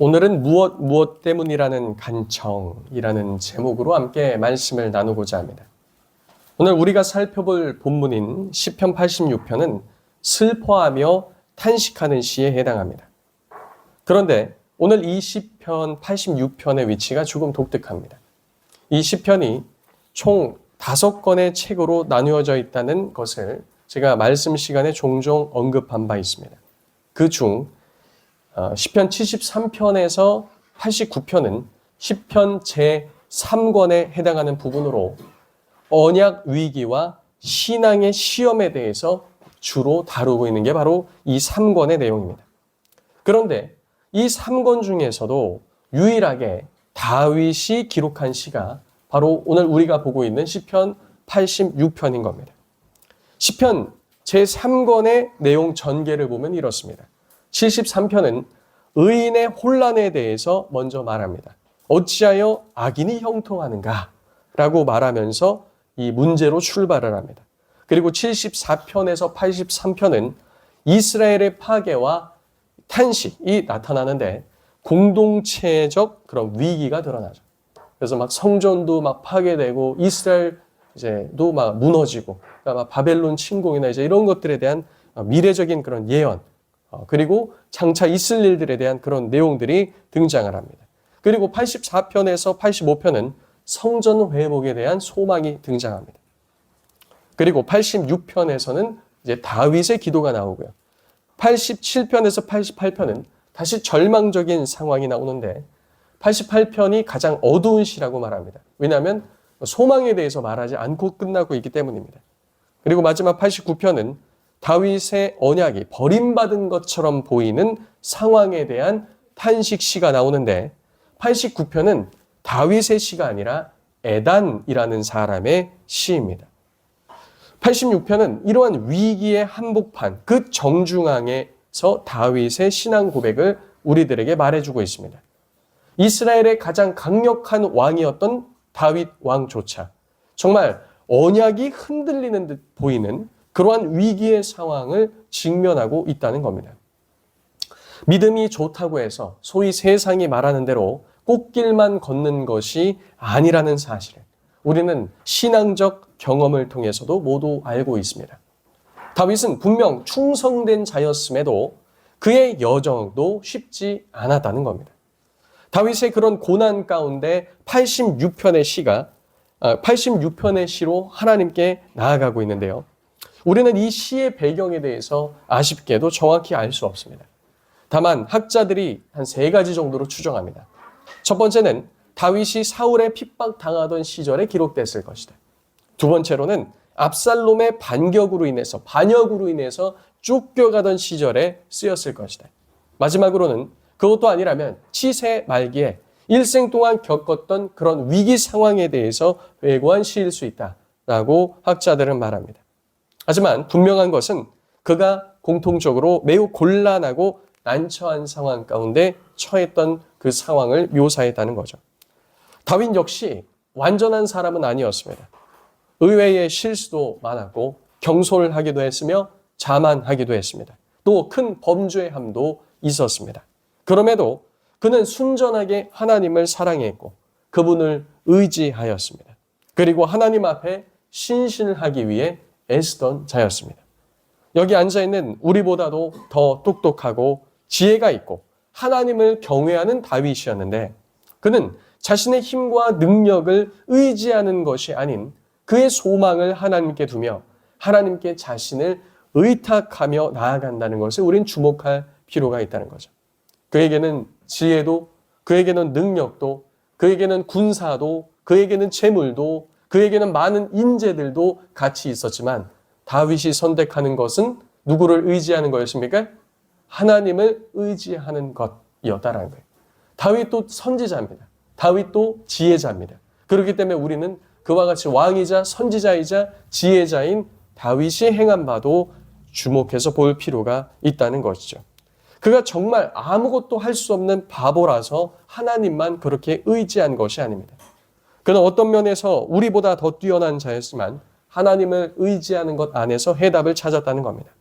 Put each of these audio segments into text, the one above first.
오늘은 무엇 때문이라는 간청이라는 제목으로 함께 말씀을 나누고자 합니다. 오늘 우리가 살펴볼 본문인 시편 86편은 슬퍼하며 탄식하는 시에 해당합니다. 그런데 오늘 이 시편 86편의 위치가 조금 독특합니다. 이 시편이 총 5권의 책으로 나누어져 있다는 것을 제가 말씀 시간에 종종 언급한 바 있습니다. 그중 시편 73편에서 89편은 시편 제3권에 해당하는 부분으로 언약 위기와 신앙의 시험에 대해서 주로 다루고 있는 게 바로 이 3권의 내용입니다. 그런데 이 3권 중에서도 유일하게 다윗이 기록한 시가 바로 오늘 우리가 보고 있는 시편 86편인 겁니다. 시편 제3권의 내용 전개를 보면 이렇습니다. 73편은 의인의 혼란에 대해서 먼저 말합니다. 어찌하여 악인이 형통하는가? 라고 말하면서 이 문제로 출발을 합니다. 그리고 74편에서 83편은 이스라엘의 파괴와 탄식이 나타나는데 공동체적 그런 위기가 드러나죠. 그래서 막 성전도 막 파괴되고 이스라엘도 막 무너지고 그러니까 막 바벨론 침공이나 이제 이런 것들에 대한 미래적인 그런 예언 그리고 장차 있을 일들에 대한 그런 내용들이 등장을 합니다. 그리고 84편에서 85편은 성전 회복에 대한 소망이 등장합니다. 그리고 86편에서는 이제 다윗의 기도가 나오고요. 87편에서 88편은 다시 절망적인 상황이 나오는데 88편이 가장 어두운 시라고 말합니다. 왜냐하면 소망에 대해서 말하지 않고 끝나고 있기 때문입니다. 그리고 마지막 89편은 다윗의 언약이 버림받은 것처럼 보이는 상황에 대한 탄식시가 나오는데 89편은 다윗의 시가 아니라 에단이라는 사람의 시입니다. 86편은 이러한 위기의 한복판, 그 정중앙에서 다윗의 신앙 고백을 우리들에게 말해주고 있습니다. 이스라엘의 가장 강력한 왕이었던 다윗 왕조차 정말 언약이 흔들리는 듯 보이는 그러한 위기의 상황을 직면하고 있다는 겁니다. 믿음이 좋다고 해서 소위 세상이 말하는 대로 꽃길만 걷는 것이 아니라는 사실을 우리는 신앙적 경험을 통해서도 모두 알고 있습니다. 다윗은 분명 충성된 자였음에도 그의 여정도 쉽지 않았다는 겁니다. 다윗의 그런 고난 가운데 86편의 시로 하나님께 나아가고 있는데요. 우리는 이 시의 배경에 대해서 아쉽게도 정확히 알 수 없습니다. 다만 학자들이 한 3가지 정도로 추정합니다. 첫 번째는 다윗이 사울에 핍박당하던 시절에 기록됐을 것이다. 두 번째로는 압살롬의 반역으로 인해서 쫓겨가던 시절에 쓰였을 것이다. 마지막으로는 그것도 아니라면 치세 말기에 일생 동안 겪었던 그런 위기 상황에 대해서 회고한 시일 수 있다라고 학자들은 말합니다. 하지만 분명한 것은 그가 공통적으로 매우 곤란하고 난처한 상황 가운데 처했던 그 상황을 묘사했다는 거죠. 다윗 역시 완전한 사람은 아니었습니다. 의외의 실수도 많았고 경솔하기도 했으며 자만하기도 했습니다. 또 큰 범죄함도 있었습니다. 그럼에도 그는 순전하게 하나님을 사랑했고 그분을 의지하였습니다. 그리고 하나님 앞에 신실하기 위해 애쓰던 자였습니다. 여기 앉아있는 우리보다도 더 똑똑하고 지혜가 있고 하나님을 경외하는 다윗이었는데 그는 자신의 힘과 능력을 의지하는 것이 아닌 그의 소망을 하나님께 두며 하나님께 자신을 의탁하며 나아간다는 것을 우린 주목할 필요가 있다는 거죠. 그에게는 지혜도, 그에게는 능력도, 그에게는 군사도, 그에게는 재물도, 그에게는 많은 인재들도 같이 있었지만 다윗이 선택하는 것은 누구를 의지하는 거였습니까? 하나님을 의지하는 것이었다라는 거예요. 다윗도 선지자입니다. 다윗도 지혜자입니다. 그렇기 때문에 우리는 그와 같이 왕이자 선지자이자 지혜자인 다윗이 행한 바도 주목해서 볼 필요가 있다는 것이죠. 그가 정말 아무것도 할 수 없는 바보라서 하나님만 그렇게 의지한 것이 아닙니다. 그는 어떤 면에서 우리보다 더 뛰어난 자였지만 하나님을 의지하는 것 안에서 해답을 찾았다는 겁니다.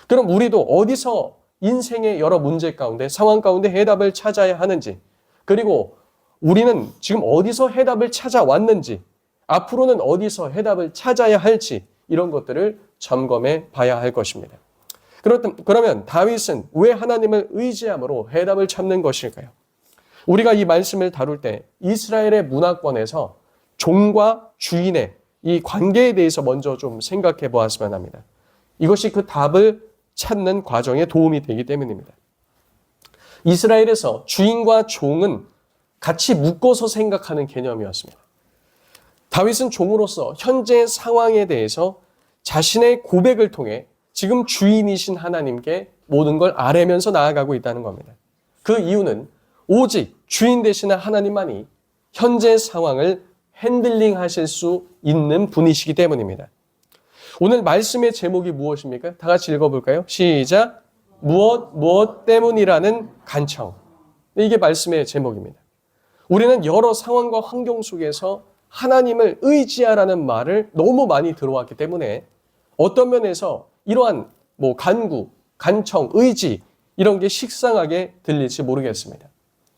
그럼 우리도 어디서 인생의 여러 문제 가운데, 상황 가운데 해답을 찾아야 하는지, 그리고 우리는 지금 어디서 해답을 찾아왔는지, 앞으로는 어디서 해답을 찾아야 할지, 이런 것들을 점검해 봐야 할 것입니다. 그러면 다윗은 왜 하나님을 의지함으로 해답을 찾는 것일까요? 우리가 이 말씀을 다룰 때 이스라엘의 문화권에서 종과 주인의 이 관계에 대해서 먼저 좀 생각해 보았으면 합니다. 이것이 그 답을 찾는 과정에 도움이 되기 때문입니다. 이스라엘에서 주인과 종은 같이 묶어서 생각하는 개념이었습니다. 다윗은 종으로서 현재 상황에 대해서 자신의 고백을 통해 지금 주인이신 하나님께 모든 걸 아뢰면서 나아가고 있다는 겁니다. 그 이유는 오직 주인 되시는 하나님만이 현재 상황을 핸들링 하실 수 있는 분이시기 때문입니다. 오늘 말씀의 제목이 무엇입니까? 다 같이 읽어볼까요? 시작! 무엇 때문이라는 간청. 이게 말씀의 제목입니다. 우리는 여러 상황과 환경 속에서 하나님을 의지하라는 말을 너무 많이 들어왔기 때문에 어떤 면에서 이러한 간구, 간청, 의지 이런 게 식상하게 들릴지 모르겠습니다.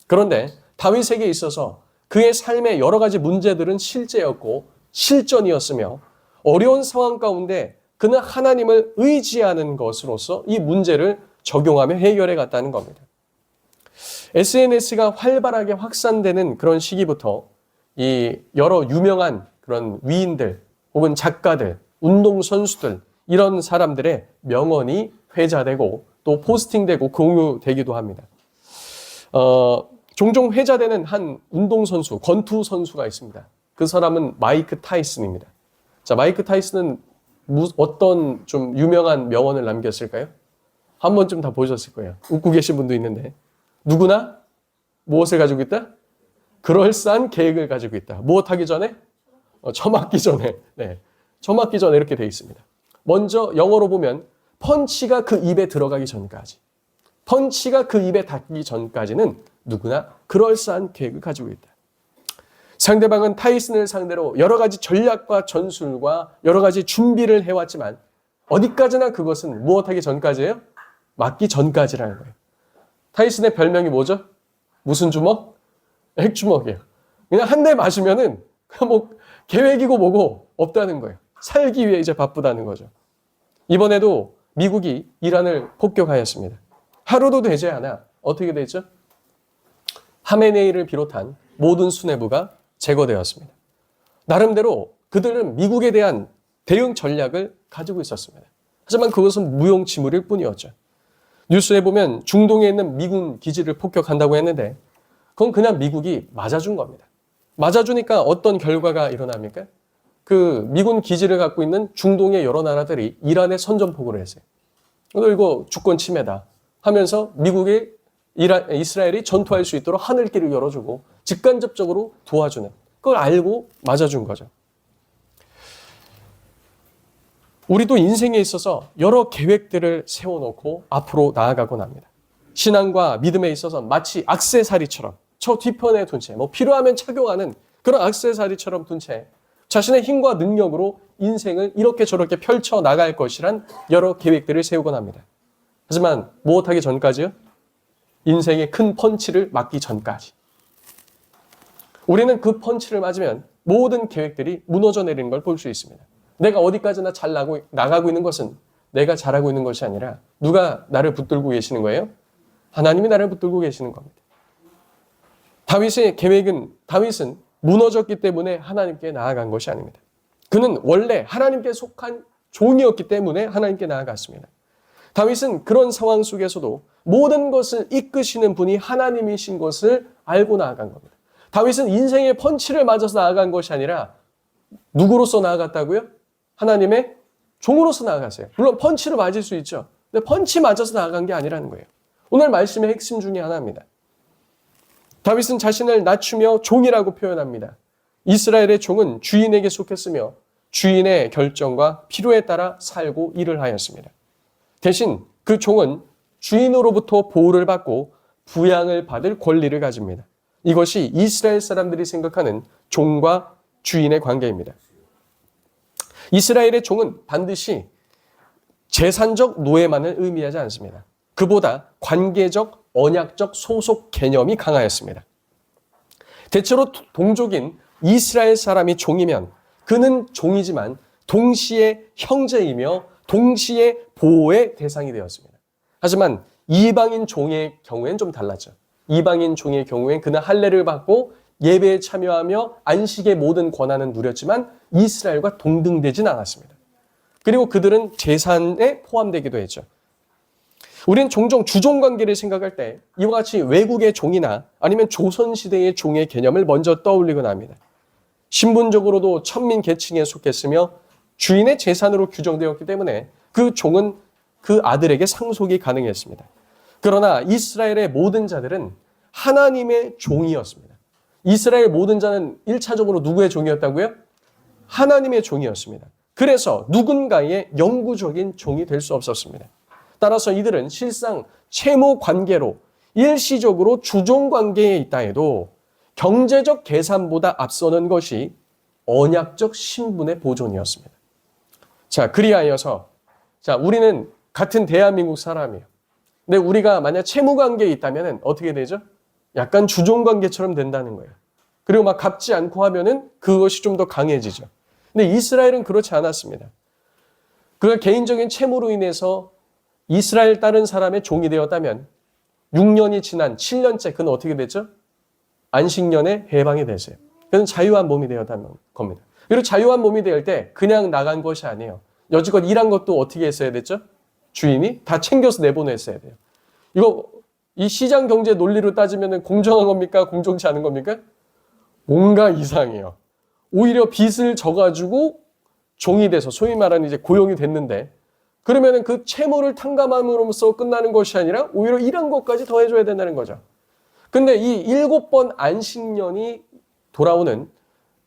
그런데 다윗에게 있어서 그의 삶의 여러 가지 문제들은 실제였고 실전이었으며 어려운 상황 가운데 그는 하나님을 의지하는 것으로서 이 문제를 적용하며 해결해 갔다는 겁니다. SNS가 활발하게 확산되는 그런 시기부터 이 여러 유명한 그런 위인들 혹은 작가들, 운동선수들 이런 사람들의 명언이 회자되고 또 포스팅되고 공유되기도 합니다. 종종 회자되는 한 운동선수, 권투선수가 있습니다. 그 사람은 마이크 타이슨입니다. 자, 마이크 타이슨은 어떤 좀 유명한 명언을 남겼을까요? 한 번쯤 다 보셨을 거예요. 웃고 계신 분도 있는데. 누구나 무엇을 가지고 있다? 그럴싸한 계획을 가지고 있다. 무엇하기 전에? 처맞기 전에. 네, 처맞기 전에 이렇게 되어 있습니다. 먼저 영어로 보면 펀치가 그 입에 들어가기 전까지, 펀치가 그 입에 닿기 전까지는 누구나 그럴싸한 계획을 가지고 있다. 상대방은 타이슨을 상대로 여러 가지 전략과 전술과 여러 가지 준비를 해왔지만 어디까지나 그것은 무엇하기 전까지예요? 맞기 전까지라는 거예요. 타이슨의 별명이 뭐죠? 무슨 주먹? 핵주먹이에요. 그냥 한 대 맞으면은 계획이고 뭐고 없다는 거예요. 살기 위해 이제 바쁘다는 거죠. 이번에도 미국이 이란을 폭격하였습니다. 하루도 되지 않아 어떻게 됐죠? 하메네이를 비롯한 모든 수뇌부가 제거되었습니다. 나름대로 그들은 미국에 대한 대응 전략을 가지고 있었습니다. 하지만 그것은 무용지물일 뿐이었죠. 뉴스에 보면 중동에 있는 미군 기지를 폭격한다고 했는데 그건 그냥 미국이 맞아준 겁니다. 맞아주니까 어떤 결과가 일어납니까? 그 미군 기지를 갖고 있는 중동의 여러 나라들이 이란에 선전포고를 했어요. 이거 주권 침해다 하면서 미국이 이스라엘이 전투할 수 있도록 하늘길을 열어주고 직간접적으로 도와주는, 그걸 알고 맞아준 거죠. 우리도 인생에 있어서 여러 계획들을 세워놓고 앞으로 나아가곤 합니다. 신앙과 믿음에 있어서 마치 액세서리처럼 저 뒤편에 둔 채, 필요하면 착용하는 그런 액세서리처럼 둔 채 자신의 힘과 능력으로 인생을 이렇게 저렇게 펼쳐 나갈 것이란 여러 계획들을 세우곤 합니다. 하지만 무엇하기 전까지요? 인생의 큰 펀치를 맞기 전까지. 우리는 그 펀치를 맞으면 모든 계획들이 무너져 내리는 걸 볼 수 있습니다. 내가 어디까지나 잘 나가고 있는 것은 내가 잘하고 있는 것이 아니라 누가 나를 붙들고 계시는 거예요? 하나님이 나를 붙들고 계시는 겁니다. 다윗은 무너졌기 때문에 하나님께 나아간 것이 아닙니다. 그는 원래 하나님께 속한 종이었기 때문에 하나님께 나아갔습니다. 다윗은 그런 상황 속에서도 모든 것을 이끄시는 분이 하나님이신 것을 알고 나아간 겁니다. 다윗은 인생의 펀치를 맞아서 나아간 것이 아니라 누구로서 나아갔다고요? 하나님의 종으로서 나아갔어요. 물론 펀치를 맞을 수 있죠. 근데 펀치 맞아서 나아간 게 아니라는 거예요. 오늘 말씀의 핵심 중에 하나입니다. 다윗은 자신을 낮추며 종이라고 표현합니다. 이스라엘의 종은 주인에게 속했으며 주인의 결정과 필요에 따라 살고 일을 하였습니다. 대신 그 종은 주인으로부터 보호를 받고 부양을 받을 권리를 가집니다. 이것이 이스라엘 사람들이 생각하는 종과 주인의 관계입니다. 이스라엘의 종은 반드시 재산적 노예만을 의미하지 않습니다. 그보다 관계적, 언약적 소속 개념이 강하였습니다. 대체로 동족인 이스라엘 사람이 종이면 그는 종이지만 동시에 형제이며 동시에 보호의 대상이 되었습니다. 하지만 이방인 종의 경우엔 좀 달랐죠. 이방인 종의 경우엔 그는 할례를 받고 예배에 참여하며 안식의 모든 권한은 누렸지만 이스라엘과 동등되진 않았습니다. 그리고 그들은 재산에 포함되기도 했죠. 우리는 종종 주종관계를 생각할 때 이와 같이 외국의 종이나 아니면 조선시대의 종의 개념을 먼저 떠올리곤 합니다. 신분적으로도 천민 계층에 속했으며 주인의 재산으로 규정되었기 때문에 그 종은 그 아들에게 상속이 가능했습니다. 그러나 이스라엘의 모든 자들은 하나님의 종이었습니다. 이스라엘 모든 자는 1차적으로 누구의 종이었다고요? 하나님의 종이었습니다. 그래서 누군가의 영구적인 종이 될 수 없었습니다. 따라서 이들은 실상 채무 관계로 일시적으로 주종 관계에 있다 해도 경제적 계산보다 앞서는 것이 언약적 신분의 보존이었습니다. 자, 그리하여서 우리는 같은 대한민국 사람이에요. 근데 우리가 만약 채무 관계에 있다면 어떻게 되죠? 약간 주종 관계처럼 된다는 거예요. 그리고 막 갚지 않고 하면은 그것이 좀 더 강해지죠. 근데 이스라엘은 그렇지 않았습니다. 그가 개인적인 채무로 인해서 이스라엘 다른 사람의 종이 되었다면 6년이 지난 7년째 그는 어떻게 됐죠? 안식년에 해방이 됐어요. 그는 자유한 몸이 되었다는 겁니다. 그리고 자유한 몸이 될 때 그냥 나간 것이 아니에요. 여지껏 일한 것도 어떻게 했어야 됐죠? 주인이 다 챙겨서 내보냈어야 돼요. 이 시장 경제 논리로 따지면 공정한 겁니까? 공정치 않은 겁니까? 뭔가 이상해요. 오히려 빚을 져가지고 종이 돼서 소위 말하는 이제 고용이 됐는데 그러면 그 채무를 탕감함으로써 끝나는 것이 아니라 오히려 이런 것까지 더 해줘야 된다는 거죠. 근데 이 7번 안식년이 돌아오는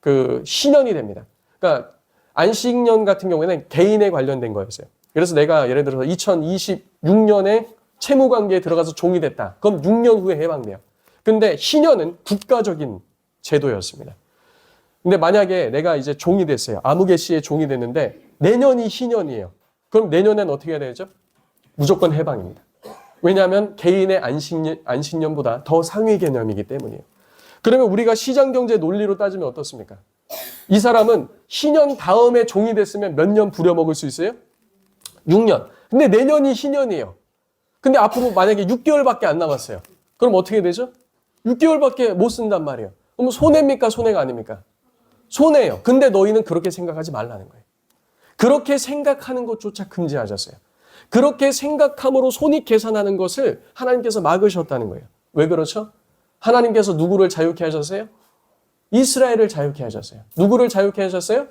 그 신년이 됩니다. 그러니까 안식년 같은 경우에는 개인에 관련된 거였어요. 그래서 내가 예를 들어서 2026년에 채무관계에 들어가서 종이 됐다. 그럼 6년 후에 해방돼요. 근데 희년은 국가적인 제도였습니다. 근데 만약에 내가 이제 종이 됐어요. 아무개씨의 종이 됐는데 내년이 희년이에요. 그럼 내년엔 어떻게 해야 되죠? 무조건 해방입니다. 왜냐하면 개인의 안식년보다 더 상위 개념이기 때문이에요. 그러면 우리가 시장경제 논리로 따지면 어떻습니까? 이 사람은 희년 다음에 종이 됐으면 몇 년 부려먹을 수 있어요? 6년. 근데 내년이 희년이에요. 근데 앞으로 만약에 6개월밖에 안 남았어요. 그럼 어떻게 되죠? 6개월밖에 못 쓴단 말이에요. 그럼 손해입니까? 손해가 아닙니까? 손해예요. 근데 너희는 그렇게 생각하지 말라는 거예요. 그렇게 생각하는 것조차 금지하셨어요. 그렇게 생각함으로 손익 계산하는 것을 하나님께서 막으셨다는 거예요. 왜 그렇죠? 하나님께서 누구를 자유케 하셨어요? 이스라엘을 자유케 하셨어요. 누구를 자유케 하셨어요?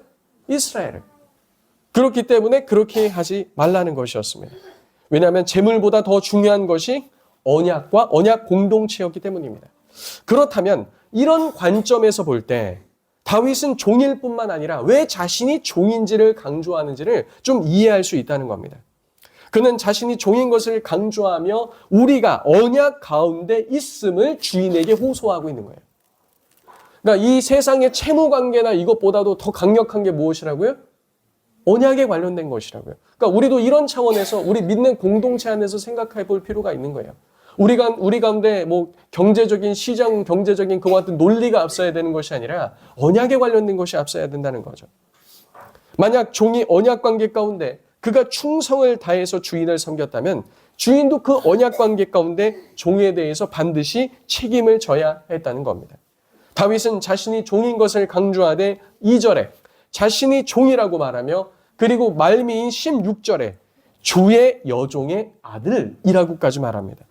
이스라엘을. 그렇기 때문에 그렇게 하지 말라는 것이었습니다. 왜냐하면 재물보다 더 중요한 것이 언약과 언약 공동체였기 때문입니다. 그렇다면 이런 관점에서 볼 때 다윗은 종일 뿐만 아니라 왜 자신이 종인지를 강조하는지를 좀 이해할 수 있다는 겁니다. 그는 자신이 종인 것을 강조하며 우리가 언약 가운데 있음을 주인에게 호소하고 있는 거예요. 그러니까 이 세상의 채무 관계나 이것보다도 더 강력한 게 무엇이라고요? 언약에 관련된 것이라고요. 그러니까 우리도 이런 차원에서 우리 믿는 공동체 안에서 생각해 볼 필요가 있는 거예요. 우리 가운데 뭐 경제적인 시장 경제적인 그와 같은 논리가 앞서야 되는 것이 아니라 언약에 관련된 것이 앞서야 된다는 거죠. 만약 종이 언약 관계 가운데 그가 충성을 다해서 주인을 섬겼다면 주인도 그 언약 관계 가운데 종에 대해서 반드시 책임을 져야 했다는 겁니다. 다윗은 자신이 종인 것을 강조하되 2절에 자신이 종이라고 말하며 그리고 말미인 16절에 주의 여종의 아들이라고까지 말합니다.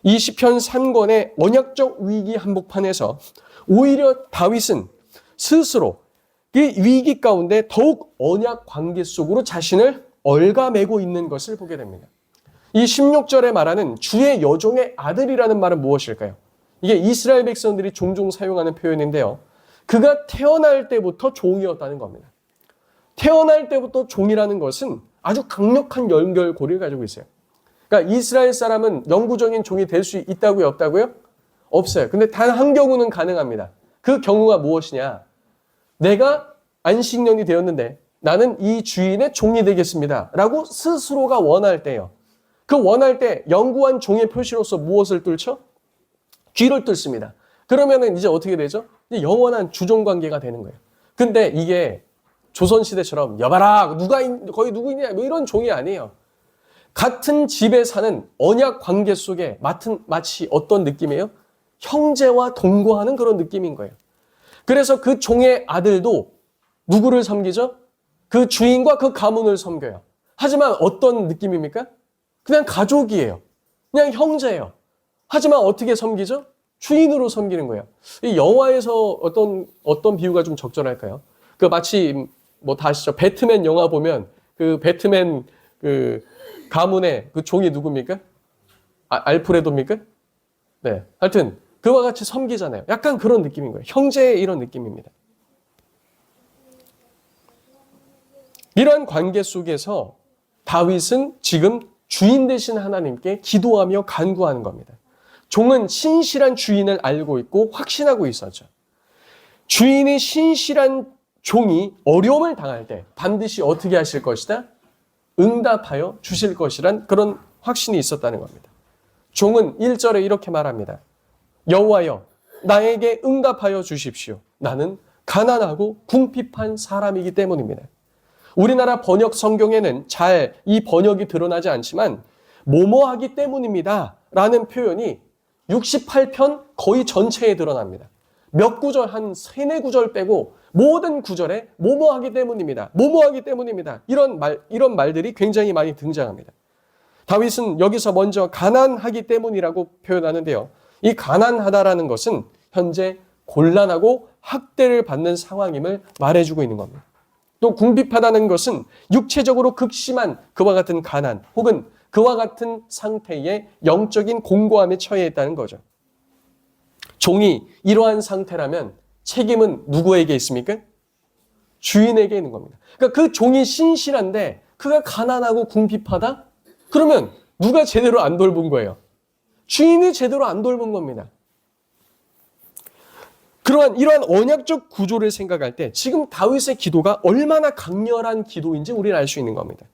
이 시편 3권의 언약적 위기 한복판에서 오히려 다윗은 스스로 그 위기 가운데 더욱 언약 관계 속으로 자신을 얽어매고 있는 것을 보게 됩니다. 이 16절에 말하는 주의 여종의 아들이라는 말은 무엇일까요? 이게 이스라엘 백성들이 종종 사용하는 표현인데요. 그가 태어날 때부터 종이었다는 겁니다. 태어날 때부터 종이라는 것은 아주 강력한 연결고리를 가지고 있어요. 그러니까 이스라엘 사람은 영구적인 종이 될 수 있다고요? 없다고요? 없어요. 근데 단 한 경우는 가능합니다. 그 경우가 무엇이냐? 내가 안식년이 되었는데 나는 이 주인의 종이 되겠습니다. 라고 스스로가 원할 때요. 그 원할 때 영구한 종의 표시로서 무엇을 뚫죠? 귀를 뚫습니다. 그러면은 이제 어떻게 되죠? 이제 영원한 주종 관계가 되는 거예요. 근데 이게 조선시대처럼 여봐라 거기 누구 있냐 뭐 이런 종이 아니에요. 같은 집에 사는 언약 관계 속에 마치 어떤 느낌이에요? 형제와 동거하는 그런 느낌인 거예요. 그래서 그 종의 아들도 누구를 섬기죠? 그 주인과 그 가문을 섬겨요. 하지만 어떤 느낌입니까? 그냥 가족이에요. 그냥 형제예요. 하지만 어떻게 섬기죠? 주인으로 섬기는 거예요. 이 영화에서 어떤 비유가 좀 적절할까요? 그 마치 뭐 다 아시죠? 배트맨 영화 보면 그 배트맨 그 가문의 그 종이 누굽니까? 알프레도입니까? 네. 하여튼 그와 같이 섬기잖아요. 약간 그런 느낌인 거예요. 형제의 이런 느낌입니다. 이러한 관계 속에서 다윗은 지금 주인 되신 하나님께 기도하며 간구하는 겁니다. 종은 신실한 주인을 알고 있고 확신하고 있었죠. 주인이 신실한 종이 어려움을 당할 때 반드시 어떻게 하실 것이다? 응답하여 주실 것이란 그런 확신이 있었다는 겁니다. 종은 1절에 이렇게 말합니다. 여호와여, 나에게 응답하여 주십시오. 나는 가난하고 궁핍한 사람이기 때문입니다. 우리나라 번역 성경에는 잘 이 번역이 드러나지 않지만 뭐뭐하기 때문입니다 라는 표현이 68편 거의 전체에 드러납니다. 몇 구절, 한 3-4구절 빼고 모든 구절에 뭐뭐하기 때문입니다. 뭐뭐하기 때문입니다. 이런 말들이 굉장히 많이 등장합니다. 다윗은 여기서 먼저 가난하기 때문이라고 표현하는데요. 이 가난하다라는 것은 현재 곤란하고 학대를 받는 상황임을 말해주고 있는 겁니다. 또 궁핍하다는 것은 육체적으로 극심한 그와 같은 가난 혹은 그와 같은 상태의 영적인 공고함에 처해 있다는 거죠. 종이 이러한 상태라면 책임은 누구에게 있습니까? 주인에게 있는 겁니다. 그러니까 그 종이 신실한데 그가 가난하고 궁핍하다? 그러면 누가 제대로 안 돌본 거예요? 주인이 제대로 안 돌본 겁니다. 이러한 언약적 구조를 생각할 때 지금 다윗의 기도가 얼마나 강렬한 기도인지 우리는 알 수 있는 겁니다.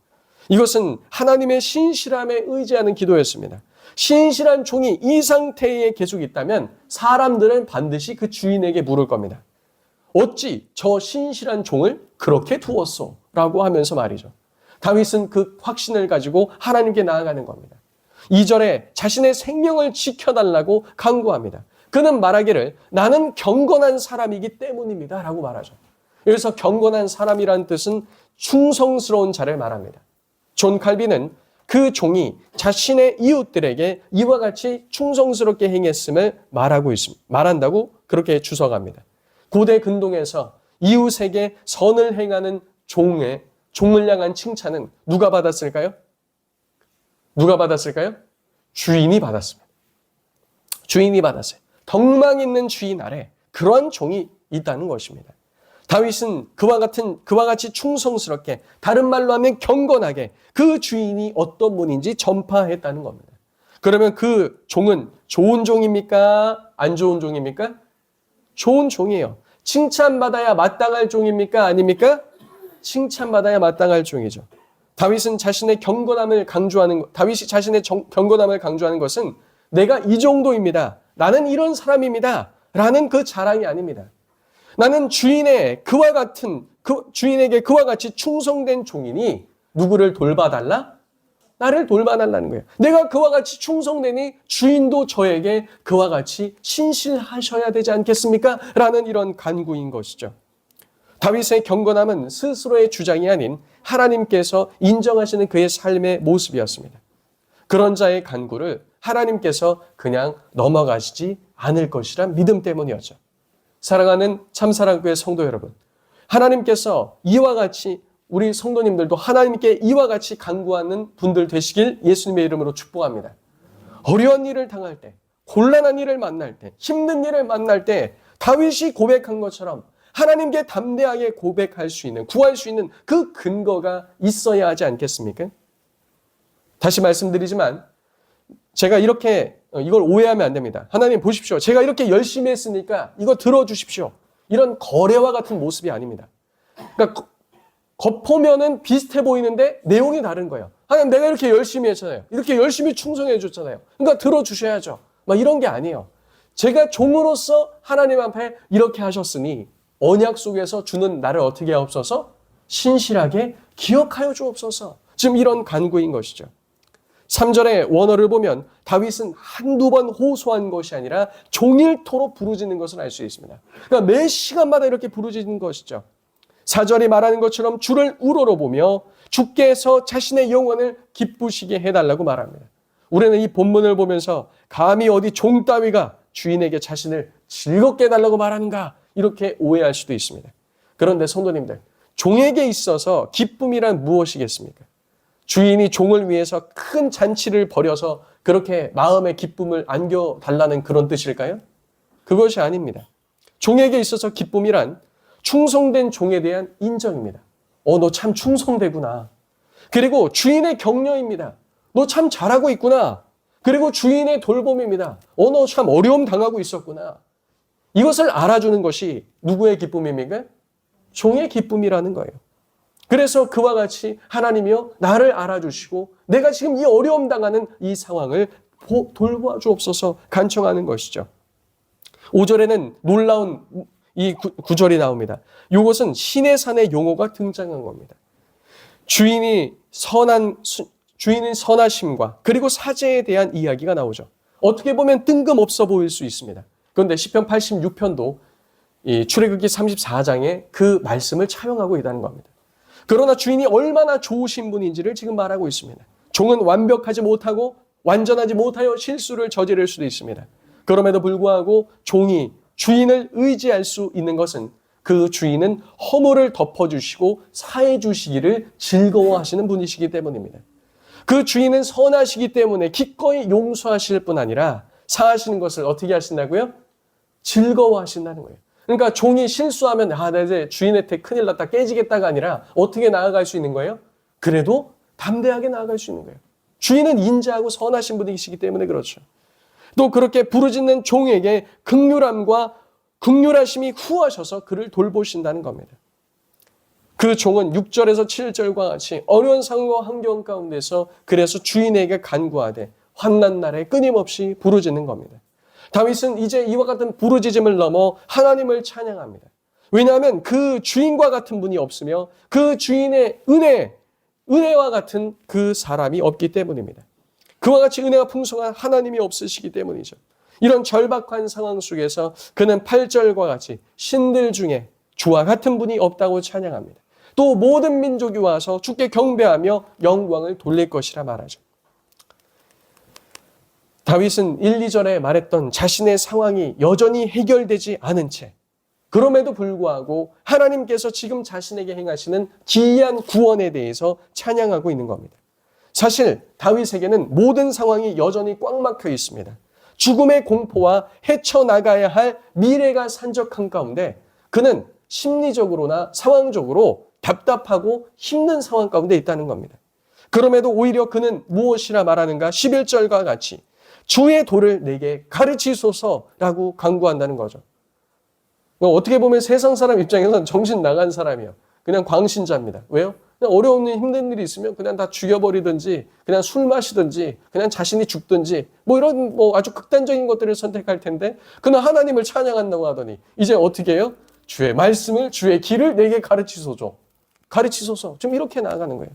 이것은 하나님의 신실함에 의지하는 기도였습니다. 신실한 종이 이 상태에 계속 있다면 사람들은 반드시 그 주인에게 물을 겁니다. 어찌 저 신실한 종을 그렇게 두었소? 라고 하면서 말이죠. 다윗은 그 확신을 가지고 하나님께 나아가는 겁니다. 2절에 자신의 생명을 지켜달라고 간구합니다. 그는 말하기를 나는 경건한 사람이기 때문입니다 라고 말하죠. 여기서 경건한 사람이라는 뜻은 충성스러운 자를 말합니다. 존 칼빈은 그 종이 자신의 이웃들에게 이와 같이 충성스럽게 행했음을 말한다고 그렇게 주석합니다. 고대 근동에서 이웃에게 선을 행하는 종을 향한 칭찬은 누가 받았을까요? 누가 받았을까요? 주인이 받았습니다. 주인이 받았어요. 덕망 있는 주인 아래 그러한 종이 있다는 것입니다. 다윗은 그와 같이 충성스럽게, 다른 말로 하면 경건하게 그 주인이 어떤 분인지 전파했다는 겁니다. 그러면 그 종은 좋은 종입니까? 안 좋은 종입니까? 좋은 종이에요. 칭찬받아야 마땅할 종입니까? 아닙니까? 칭찬받아야 마땅할 종이죠. 다윗이 자신의 경건함을 강조하는 것은 내가 이 정도입니다. 나는 이런 사람입니다. 라는 그 자랑이 아닙니다. 나는 주인에게 그와 같이 충성된 종이니 누구를 돌봐달라? 나를 돌봐달라는 거예요. 내가 그와 같이 충성되니 주인도 저에게 그와 같이 신실하셔야 되지 않겠습니까? 라는 이런 간구인 것이죠. 다윗의 경건함은 스스로의 주장이 아닌 하나님께서 인정하시는 그의 삶의 모습이었습니다. 그런 자의 간구를 하나님께서 그냥 넘어가시지 않을 것이란 믿음 때문이었죠. 사랑하는 참사랑교회 성도 여러분, 하나님께서 이와 같이 우리 성도님들도 하나님께 이와 같이 간구하는 분들 되시길 예수님의 이름으로 축복합니다. 어려운 일을 당할 때, 곤란한 일을 만날 때, 힘든 일을 만날 때 다윗이 고백한 것처럼 하나님께 담대하게 고백할 수 있는, 구할 수 있는 그 근거가 있어야 하지 않겠습니까? 다시 말씀드리지만 제가 이걸 오해하면 안 됩니다. 하나님 보십시오. 제가 이렇게 열심히 했으니까 이거 들어주십시오. 이런 거래와 같은 모습이 아닙니다. 그러니까 겉보면은 비슷해 보이는데 내용이 다른 거예요. 하나님 내가 이렇게 열심히 했잖아요. 이렇게 열심히 충성해 줬잖아요. 그러니까 들어주셔야죠. 막 이런 게 아니에요. 제가 종으로서 하나님 앞에 이렇게 하셨으니 언약 속에서 주는 나를 어떻게 하옵소서? 신실하게 기억하여 주옵소서. 지금 이런 간구인 것이죠. 3절의 원어를 보면 다윗은 한두 번 호소한 것이 아니라 종일토록 부르짖는 것을 알 수 있습니다. 그러니까 매 시간마다 이렇게 부르짖는 것이죠. 4절이 말하는 것처럼 주를 우러러보며 주께서 자신의 영혼을 기쁘시게 해달라고 말합니다. 우리는 이 본문을 보면서 감히 어디 종 따위가 주인에게 자신을 즐겁게 해달라고 말하는가 이렇게 오해할 수도 있습니다. 그런데 성도님들, 종에게 있어서 기쁨이란 무엇이겠습니까? 주인이 종을 위해서 큰 잔치를 벌여서 그렇게 마음의 기쁨을 안겨달라는 그런 뜻일까요? 그것이 아닙니다. 종에게 있어서 기쁨이란 충성된 종에 대한 인정입니다. 너 참 충성되구나. 그리고 주인의 격려입니다. 너 참 잘하고 있구나. 그리고 주인의 돌봄입니다. 너 참 어려움 당하고 있었구나. 이것을 알아주는 것이 누구의 기쁨입니까? 종의 기쁨이라는 거예요. 그래서 그와 같이 하나님이여 나를 알아주시고 내가 지금 이 어려움 당하는 이 상황을 돌봐주옵소서 간청하는 것이죠. 5절에는 놀라운 이 구절이 나옵니다. 이것은 신의 산의 용어가 등장한 겁니다. 주인이 선하심과 그리고 사제에 대한 이야기가 나오죠. 어떻게 보면 뜬금없어 보일 수 있습니다. 그런데 시편 86편도 이 출애굽기 34장에 그 말씀을 차용하고 있다는 겁니다. 그러나 주인이 얼마나 좋으신 분인지를 지금 말하고 있습니다. 종은 완벽하지 못하고 완전하지 못하여 실수를 저지를 수도 있습니다. 그럼에도 불구하고 종이 주인을 의지할 수 있는 것은 그 주인은 허물을 덮어주시고 사해 주시기를 즐거워하시는 분이시기 때문입니다. 그 주인은 선하시기 때문에 기꺼이 용서하실 뿐 아니라 사하시는 것을 어떻게 하신다고요? 즐거워하신다는 거예요. 그러니까 종이 실수하면 나 이제 주인한테 큰일 났다 깨지겠다가 아니라 어떻게 나아갈 수 있는 거예요? 그래도 담대하게 나아갈 수 있는 거예요. 주인은 인자하고 선하신 분이시기 때문에 그렇죠. 또 그렇게 부르짖는 종에게 긍휼함과 긍휼하심이 후하셔서 그를 돌보신다는 겁니다. 그 종은 6절에서 7절과 같이 어려운 상황과 환경 가운데서 그래서 주인에게 간구하되 환난 날에 끊임없이 부르짖는 겁니다. 다윗은 이제 이와 같은 부르짖음을 넘어 하나님을 찬양합니다. 왜냐하면 그 주인과 같은 분이 없으며 그 주인의 은혜와 같은 그 사람이 없기 때문입니다. 그와 같이 은혜가 풍성한 하나님이 없으시기 때문이죠. 이런 절박한 상황 속에서 그는 8절과 같이 신들 중에 주와 같은 분이 없다고 찬양합니다. 또 모든 민족이 와서 주께 경배하며 영광을 돌릴 것이라 말하죠. 다윗은 1, 2절에 말했던 자신의 상황이 여전히 해결되지 않은 채 그럼에도 불구하고 하나님께서 지금 자신에게 행하시는 기이한 구원에 대해서 찬양하고 있는 겁니다. 사실 다윗에게는 모든 상황이 여전히 꽉 막혀 있습니다. 죽음의 공포와 헤쳐나가야 할 미래가 산적한 가운데 그는 심리적으로나 상황적으로 답답하고 힘든 상황 가운데 있다는 겁니다. 그럼에도 오히려 그는 무엇이라 말하는가? 11절과 같이 주의 도를 내게 가르치소서라고 간구한다는 거죠. 어떻게 보면 세상 사람 입장에서는 정신 나간 사람이에요. 그냥 광신자입니다. 왜요? 그냥 어려운 일, 힘든 일이 있으면 그냥 다 죽여버리든지 그냥 술 마시든지 그냥 자신이 죽든지 이런 아주 극단적인 것들을 선택할 텐데 그는 하나님을 찬양한다고 하더니 이제 어떻게 해요? 주의 말씀을 주의 길을 내게 가르치소서. 좀 이렇게 나아가는 거예요.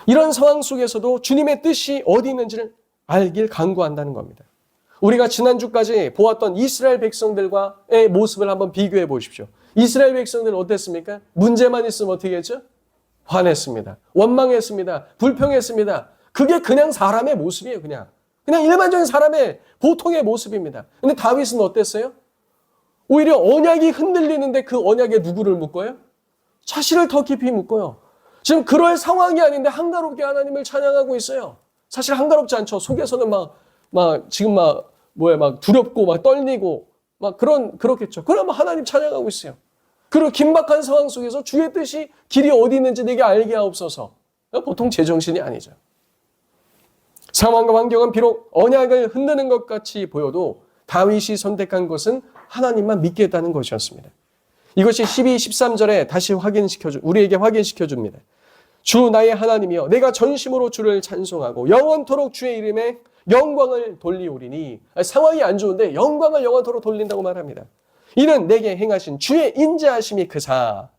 이런 상황 속에서도 주님의 뜻이 어디 있는지를 알길 간구한다는 겁니다. 우리가 지난주까지 보았던 이스라엘 백성들과의 모습을 한번 비교해 보십시오. 이스라엘 백성들은 어땠습니까? 문제만 있으면 어떻게 했죠? 화냈습니다. 원망했습니다. 불평했습니다. 그게 그냥 사람의 모습이에요. 그냥 일반적인 사람의 보통의 모습입니다. 근데 다윗은 어땠어요? 오히려 언약이 흔들리는데 그 언약에 누구를 묶어요? 자신을 더 깊이 묶어요. 지금 그럴 상황이 아닌데 한가롭게 하나님을 찬양하고 있어요. 사실 한가롭지 않죠. 속에서는 지금 두렵고 떨리고 그렇겠죠. 그러면 하나님 찬양하고 있어요. 그리고 긴박한 상황 속에서 주의 뜻이 길이 어디 있는지 내게 알게 하옵소서. 보통 제정신이 아니죠. 상황과 환경은 비록 언약을 흔드는 것 같이 보여도 다윗이 선택한 것은 하나님만 믿겠다는 것이었습니다. 이것이 12, 13절에 다시 우리에게 확인시켜 줍니다. 주 나의 하나님이여 내가 전심으로 주를 찬송하고 영원토록 주의 이름에 영광을 돌리오리니. 상황이 안 좋은데 영광을 영원토록 돌린다고 말합니다. 이는 내게 행하신 주의 인자하심이 크사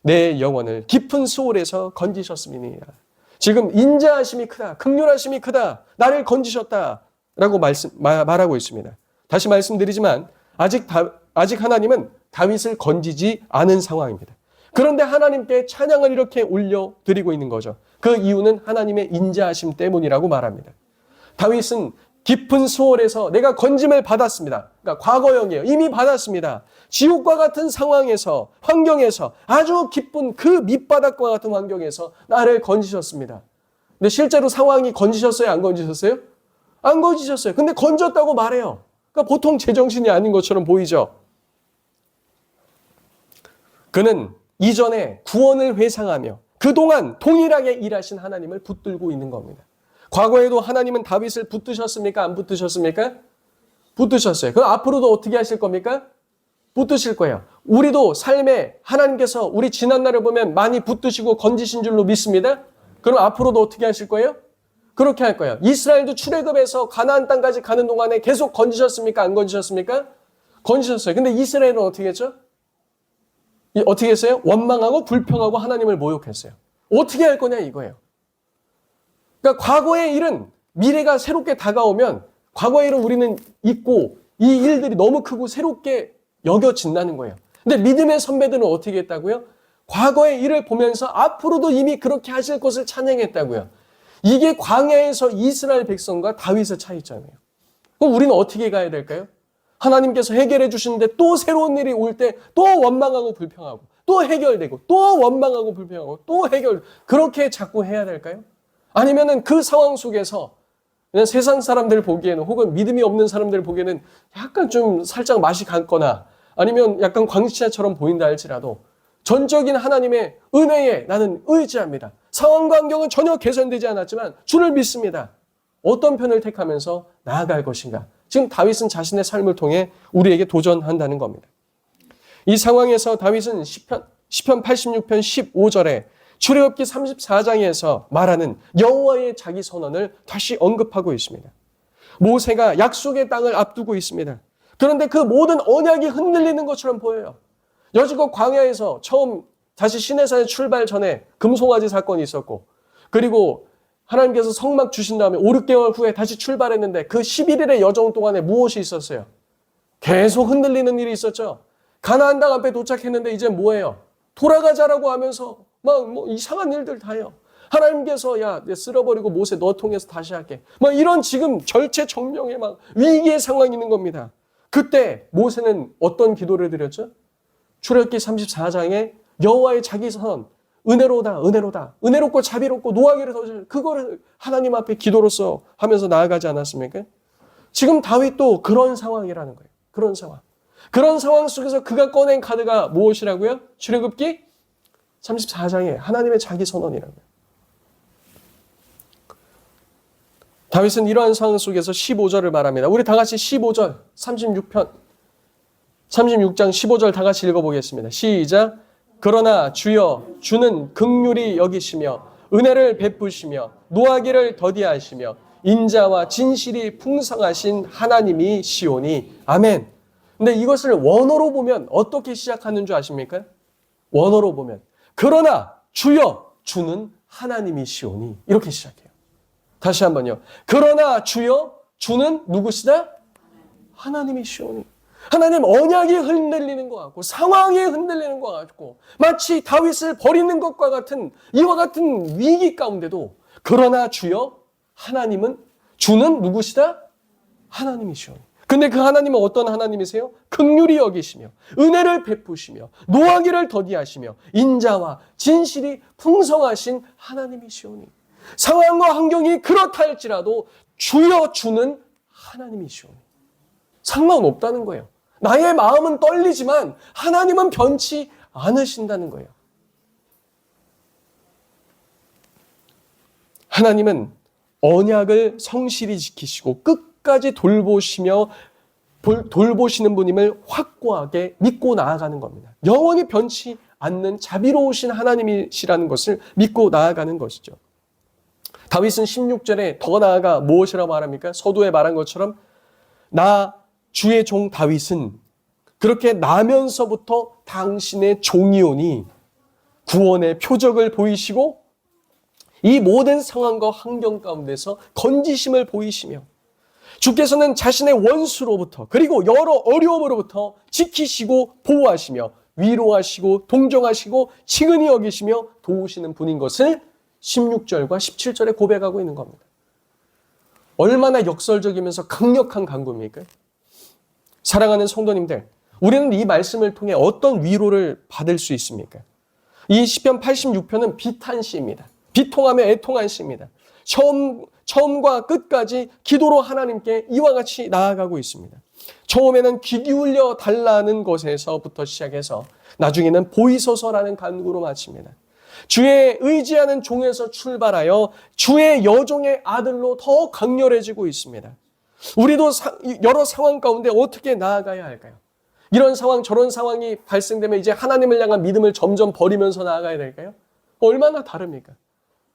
내 영혼을 깊은 수월에서 건지셨음이니라. 지금 인자하심이 크다, 긍휼하심이 크다, 나를 건지셨다 라고 말하고 있습니다. 다시 말씀드리지만 아직 하나님은 다윗을 건지지 않은 상황입니다. 그런데 하나님께 찬양을 이렇게 올려드리고 있는 거죠. 그 이유는 하나님의 인자하심 때문이라고 말합니다. 다윗은 깊은 수월에서 내가 건짐을 받았습니다. 그러니까 과거형이에요. 이미 받았습니다. 지옥과 같은 상황에서, 환경에서, 아주 깊은 그 밑바닥과 같은 환경에서 나를 건지셨습니다. 근데 실제로 상황이 건지셨어요? 안 건지셨어요? 안 건지셨어요. 근데 건졌다고 말해요. 그러니까 보통 제정신이 아닌 것처럼 보이죠. 그는 이전에 구원을 회상하며 그동안 동일하게 일하신 하나님을 붙들고 있는 겁니다. 과거에도 하나님은 다윗을 붙드셨습니까? 안 붙드셨습니까? 붙드셨어요. 그럼 앞으로도 어떻게 하실 겁니까? 붙드실 거예요. 우리도 삶에 하나님께서 우리 지난날을 보면 많이 붙드시고 건지신 줄로 믿습니다. 그럼 앞으로도 어떻게 하실 거예요? 그렇게 할 거예요. 이스라엘도 출애굽에서 가나안 땅까지 가는 동안에 계속 건지셨습니까? 안 건지셨습니까? 건지셨어요. 근데 이스라엘은 어떻게 했죠? 어떻게 했어요? 원망하고 불평하고 하나님을 모욕했어요. 어떻게 할 거냐 이거예요. 그러니까 과거의 일은 미래가 새롭게 다가오면 과거의 일은 우리는 잊고 이 일들이 너무 크고 새롭게 여겨진다는 거예요. 근데 믿음의 선배들은 어떻게 했다고요? 과거의 일을 보면서 앞으로도 이미 그렇게 하실 것을 찬양했다고요. 이게 광야에서 이스라엘 백성과 다윗의 차이점이에요. 그럼 우리는 어떻게 가야 될까요? 하나님께서 해결해 주시는데 또 새로운 일이 올 때 또 원망하고 불평하고 또 해결되고 또 원망하고 불평하고 또 해결, 그렇게 자꾸 해야 될까요? 아니면은 그 상황 속에서 그냥 세상 사람들 보기에는 혹은 믿음이 없는 사람들 보기에는 약간 좀 살짝 맛이 갔거나 아니면 약간 광시자처럼 보인다 할지라도 전적인 하나님의 은혜에 나는 의지합니다. 상황과 환경은 전혀 개선되지 않았지만 주를 믿습니다. 어떤 편을 택하면서 나아갈 것인가? 지금 다윗은 자신의 삶을 통해 우리에게 도전한다는 겁니다. 이 상황에서 다윗은 시편 86편 15절에 출애굽기 34장에서 말하는 여호와의 자기 선언을 다시 언급하고 있습니다. 모세가 약속의 땅을 앞두고 있습니다. 그런데 그 모든 언약이 흔들리는 것처럼 보여요. 여지껏 광야에서 처음 다시 시내산에 출발 전에 금송아지 사건이 있었고, 그리고 하나님께서 성막 주신 다음에 5, 6개월 후에 다시 출발했는데 그 11일의 여정 동안에 무엇이 있었어요? 계속 흔들리는 일이 있었죠. 가나안 땅 앞에 도착했는데 이제 뭐예요? 돌아가자라고 하면서 막 뭐 이상한 일들 다 해요. 하나님께서 야, 쓸어버리고 모세 너 통해서 다시 할게. 막 이런 지금 절체절명의 막 위기의 상황이 있는 겁니다. 그때 모세는 어떤 기도를 드렸죠? 출애굽기 34장에 여호와의 자기 선언, 은혜로다, 은혜로다, 은혜롭고 자비롭고 노하기를 더 그거를 하나님 앞에 기도로서 하면서 나아가지 않았습니까? 지금 다윗도 그런 상황이라는 거예요. 그런 상황. 그런 상황 속에서 그가 꺼낸 카드가 무엇이라고요? 출애굽기 34장에 하나님의 자기 선언이라고요. 다윗은 이러한 상황 속에서 15절을 말합니다. 우리 다 같이 15절, 36장 15절 다 같이 읽어보겠습니다. 시작. 그러나 주여 주는 긍휼히 여기시며 은혜를 베푸시며 노하기를 더디하시며 인자와 진실이 풍성하신 하나님이 시오니 아멘. 근데 이것을 원어로 보면 어떻게 시작하는 줄 아십니까? 원어로 보면 그러나 주여 주는 하나님이 시오니 이렇게 시작해요. 다시 한번요. 그러나 주여 주는 누구시다? 하나님이 시오니. 하나님 언약이 흔들리는 것 같고 상황이 흔들리는 것 같고 마치 다윗을 버리는 것과 같은 이와 같은 위기 가운데도 그러나 주여 하나님은 주는 누구시다? 하나님이시오니. 근데 그 하나님은 어떤 하나님이세요? 긍휼히 여기시며 은혜를 베푸시며 노하기를 더디하시며 인자와 진실이 풍성하신 하나님이시오니. 상황과 환경이 그렇다 할지라도 주여 주는 하나님이시오니. 상관없다는 거예요. 나의 마음은 떨리지만 하나님은 변치 않으신다는 거예요. 하나님은 언약을 성실히 지키시고 끝까지 돌보시며 돌보시는 분임을 확고하게 믿고 나아가는 겁니다. 영원히 변치 않는 자비로우신 하나님이시라는 것을 믿고 나아가는 것이죠. 다윗은 16절에 더 나아가 무엇이라고 말합니까? 서두에 말한 것처럼 나 주의 종 다윗은 그렇게 나면서부터 당신의 종이오니 구원의 표적을 보이시고 이 모든 상황과 환경 가운데서 건지심을 보이시며 주께서는 자신의 원수로부터 그리고 여러 어려움으로부터 지키시고 보호하시며 위로하시고 동정하시고 친근히 여기시며 도우시는 분인 것을 16절과 17절에 고백하고 있는 겁니다. 얼마나 역설적이면서 강력한 간구입니까? 사랑하는 성도님들, 우리는 이 말씀을 통해 어떤 위로를 받을 수 있습니까? 이 시편 86편은 비탄 시입니다. 비통하며 애통한 시입니다. 처음과 끝까지 기도로 하나님께 이와 같이 나아가고 있습니다. 처음에는 귀 기울여 달라는 것에서부터 시작해서 나중에는 보이소서라는 간구로 마칩니다. 주의 의지하는 종에서 출발하여 주의 여종의 아들로 더 강렬해지고 있습니다. 우리도 여러 상황 가운데 어떻게 나아가야 할까요? 이런 상황 저런 상황이 발생되면 이제 하나님을 향한 믿음을 점점 버리면서 나아가야 될까요? 얼마나 다릅니까?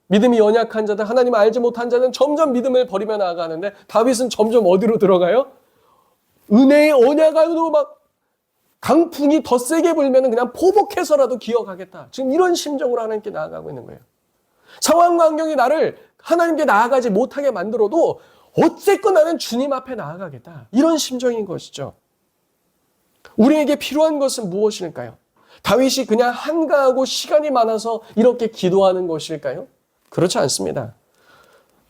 믿음이 연약한 자들, 하나님을 알지 못한 자는 점점 믿음을 버리며 나아가는데 다윗은 점점 어디로 들어가요? 은혜의 언약 안으로 막 강풍이 더 세게 불면 그냥 포복해서라도 기어가겠다. 지금 이런 심정으로 하나님께 나아가고 있는 거예요. 상황과 환경이 나를 하나님께 나아가지 못하게 만들어도 어쨌건 나는 주님 앞에 나아가겠다. 이런 심정인 것이죠. 우리에게 필요한 것은 무엇일까요? 다윗이 그냥 한가하고 시간이 많아서 이렇게 기도하는 것일까요? 그렇지 않습니다.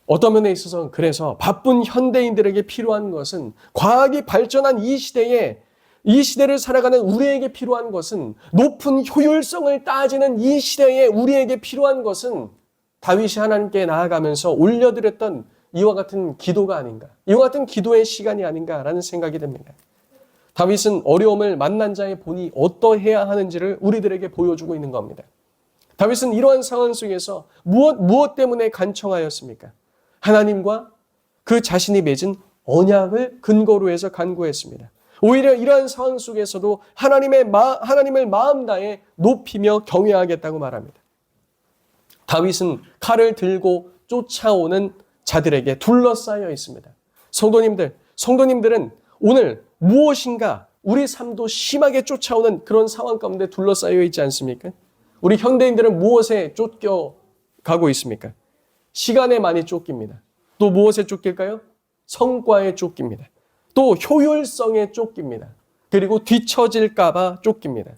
어떤 면에 있어서는 그래서 바쁜 현대인들에게 필요한 것은 과학이 발전한 이 시대를 살아가는 우리에게 필요한 것은 높은 효율성을 따지는 이 시대에 우리에게 필요한 것은 다윗이 하나님께 나아가면서 올려드렸던 이와 같은 기도가 아닌가, 이와 같은 기도의 시간이 아닌가라는 생각이 듭니다. 다윗은 어려움을 만난 자의 본이 어떠해야 하는지를 우리들에게 보여주고 있는 겁니다. 다윗은 이러한 상황 속에서 무엇 때문에 간청하였습니까? 하나님과 그 자신이 맺은 언약을 근거로 해서 간구했습니다. 오히려 이러한 상황 속에서도 하나님을 마음 다해 높이며 경외하겠다고 말합니다. 다윗은 칼을 들고 쫓아오는 자들에게 둘러싸여 있습니다. 성도님들은 오늘 무엇인가 우리 삶도 심하게 쫓아오는 그런 상황 가운데 둘러싸여 있지 않습니까? 우리 현대인들은 무엇에 쫓겨가고 있습니까? 시간에 많이 쫓깁니다. 또 무엇에 쫓길까요? 성과에 쫓깁니다. 또 효율성에 쫓깁니다. 그리고 뒤처질까 봐 쫓깁니다.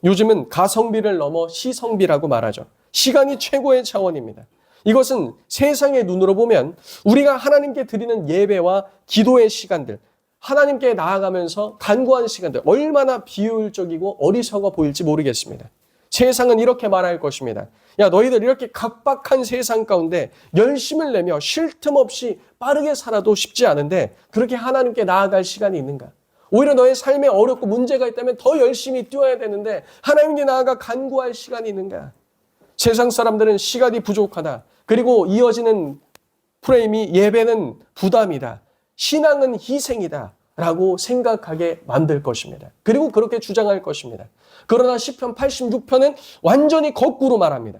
요즘은 가성비를 넘어 시성비라고 말하죠. 시간이 최고의 차원입니다. 이것은 세상의 눈으로 보면 우리가 하나님께 드리는 예배와 기도의 시간들, 하나님께 나아가면서 간구하는 시간들 얼마나 비효율적이고 어리석어 보일지 모르겠습니다. 세상은 이렇게 말할 것입니다. 야, 너희들 이렇게 각박한 세상 가운데 열심을 내며 쉴 틈 없이 빠르게 살아도 쉽지 않은데 그렇게 하나님께 나아갈 시간이 있는가? 오히려 너의 삶에 어렵고 문제가 있다면 더 열심히 뛰어야 되는데 하나님께 나아가 간구할 시간이 있는가? 세상 사람들은 시간이 부족하다. 그리고 이어지는 프레임이 예배는 부담이다. 신앙은 희생이다. 라고 생각하게 만들 것입니다. 그리고 그렇게 주장할 것입니다. 그러나 시편 86편은 완전히 거꾸로 말합니다.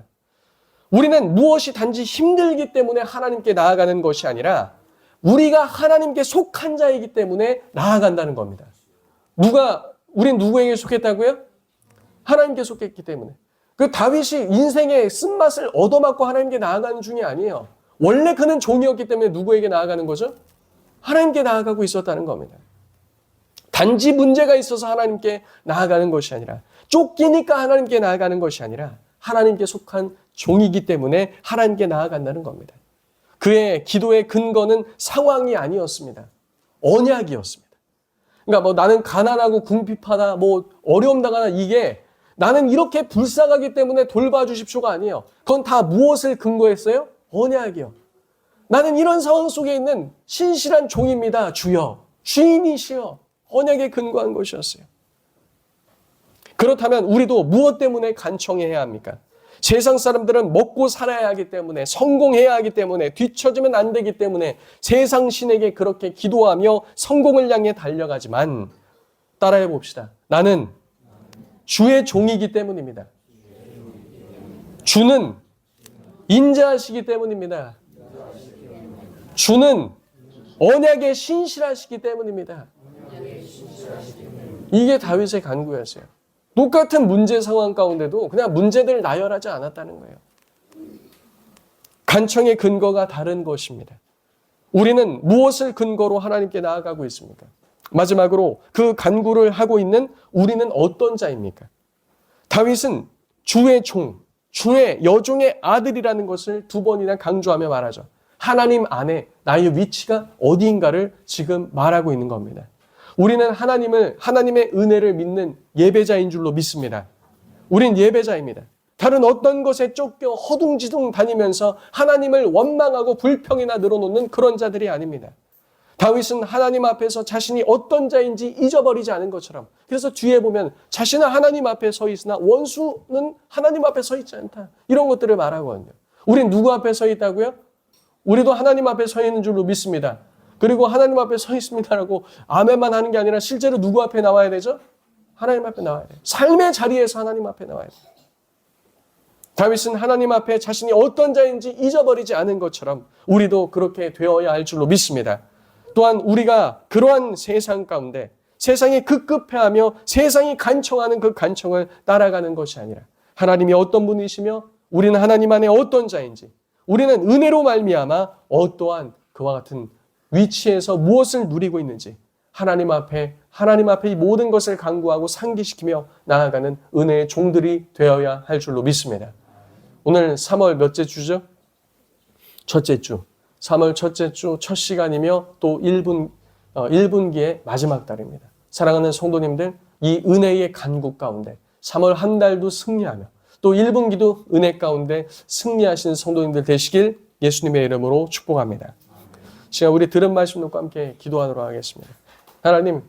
우리는 무엇이 단지 힘들기 때문에 하나님께 나아가는 것이 아니라 우리가 하나님께 속한 자이기 때문에 나아간다는 겁니다. 우린 누구에게 속했다고요? 하나님께 속했기 때문에. 그 다윗이 인생의 쓴맛을 얻어맞고 하나님께 나아가는 중이 아니에요. 원래 그는 종이었기 때문에 누구에게 나아가는 거죠? 하나님께 나아가고 있었다는 겁니다. 단지 문제가 있어서 하나님께 나아가는 것이 아니라 쫓기니까 하나님께 나아가는 것이 아니라 하나님께 속한 종이기 때문에 하나님께 나아간다는 겁니다. 그의 기도의 근거는 상황이 아니었습니다. 언약이었습니다. 그러니까 나는 가난하고 궁핍하다, 어려움 당하다 이게 나는 이렇게 불쌍하기 때문에 돌봐주십시오가 아니에요. 그건 다 무엇을 근거했어요? 언약이요. 나는 이런 상황 속에 있는 신실한 종입니다. 주여, 주인이시여. 언약에 근거한 것이었어요. 그렇다면 우리도 무엇 때문에 간청해야 합니까? 세상 사람들은 먹고 살아야 하기 때문에, 성공해야 하기 때문에, 뒤처지면 안 되기 때문에 세상 신에게 그렇게 기도하며 성공을 향해 달려가지만, 따라해 봅시다. 나는 주의 종이기 때문입니다. 주는 인자하시기 때문입니다. 주는 언약에 신실하시기 때문입니다. 이게 다윗의 간구였어요. 똑같은 문제 상황 가운데도 그냥 문제들 나열하지 않았다는 거예요. 간청의 근거가 다른 것입니다. 우리는 무엇을 근거로 하나님께 나아가고 있습니까? 마지막으로 그 간구를 하고 있는 우리는 어떤 자입니까? 다윗은 주의 종, 주의 여종의 아들이라는 것을 두 번이나 강조하며 말하죠. 하나님 안에 나의 위치가 어디인가를 지금 말하고 있는 겁니다. 우리는 하나님의 은혜를 믿는 예배자인 줄로 믿습니다. 우린 예배자입니다. 다른 어떤 것에 쫓겨 허둥지둥 다니면서 하나님을 원망하고 불평이나 늘어놓는 그런 자들이 아닙니다. 다윗은 하나님 앞에서 자신이 어떤 자인지 잊어버리지 않은 것처럼, 그래서 뒤에 보면 자신은 하나님 앞에 서 있으나 원수는 하나님 앞에 서 있지 않다, 이런 것들을 말하거든요. 우린 누구 앞에 서 있다고요? 우리도 하나님 앞에 서 있는 줄로 믿습니다. 그리고 하나님 앞에 서 있습니다라고 아멘만 하는 게 아니라 실제로 누구 앞에 나와야 되죠? 하나님 앞에 나와야 돼요. 삶의 자리에서 하나님 앞에 나와야 돼요. 다윗은 하나님 앞에 자신이 어떤 자인지 잊어버리지 않은 것처럼 우리도 그렇게 되어야 할 줄로 믿습니다. 또한 우리가 그러한 세상 가운데 세상이 급급해하며 세상이 간청하는 그 간청을 따라가는 것이 아니라 하나님이 어떤 분이시며 우리는 하나님 안에 어떤 자인지, 우리는 은혜로 말미암아 어떠한 그와 같은 위치에서 무엇을 누리고 있는지 하나님 앞에 이 모든 것을 간구하고 상기시키며 나아가는 은혜의 종들이 되어야 할 줄로 믿습니다. 오늘 3월 몇째 주죠? 첫째 주. 3월 첫째 주 첫 시간이며 또 1분기의 마지막 달입니다. 사랑하는 성도님들, 이 은혜의 간구 가운데 3월 한 달도 승리하며 또 1분기도 은혜 가운데 승리하시는 성도님들 되시길 예수님의 이름으로 축복합니다. 시간 우리 들은 말씀 놓고 함께 기도하도록 하겠습니다. 하나님,